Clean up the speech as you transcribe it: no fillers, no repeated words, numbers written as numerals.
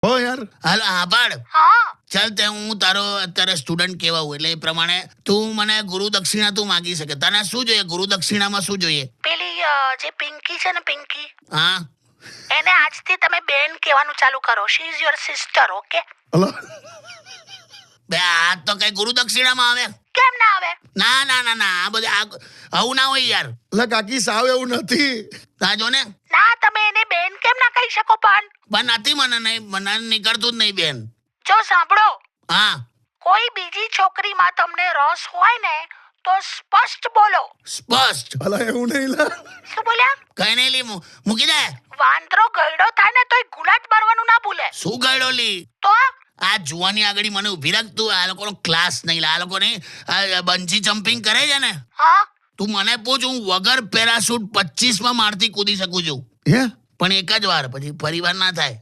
હો યાર. હાલ આભાર. હા ચાલ તે હું તારો અત્યારે સ્ટુડન્ટ કહેવાઉં એટલે એ પ્રમાણે તું મને ગુરુ દક્ષિણા તું માગી શકે. તને શું જોઈએ ગુરુ દક્ષિણામાં શું જોઈએ? પેલી જે પિંકી છે ને પિંકી, હા એને આજથી તમે બેન કહેવાનું ચાલુ કરો. She is your sister. Okay? અલા બે આ તો કઈ ગુરુ દક્ષિણામાં આવે? કેમ ના આવે? ના ના ના ના આ બધું આવું ના હોય યાર. અલા કાકી સાવ એવું નથી. તા જો ને ના, તમે એને બેન કેમ ના કહી શકો? પણ નથી મને નીકળતું જ નહીં બેન. જો સાંભળો, હા કોઈ બીજી છોકરીમાં તમને રસ હોય ને તો સ્પષ્ટ બોલો. સ્પષ્ટ અલા એવું નહીં લા. શું બોલ્યા? કઈ નહીં લી મૂકી દે. વાંદરો ગયડો થાય ને તોય ગુલાટ મારવાનું ના ભૂલે. શું ગયડો લી? તો આ જુવાની આગળ મને ઉભી રાખતું. આ લોકોનો ક્લાસ નહીં આ લોકોને બંજી જમ્પિંગ કરે છે ને. હા તું મને પૂછ હું વગર પેરાશૂટ 25 માળથી કૂદી શકું છું હે પણ એક જ વાર પછી ફરી વાર ના થાય.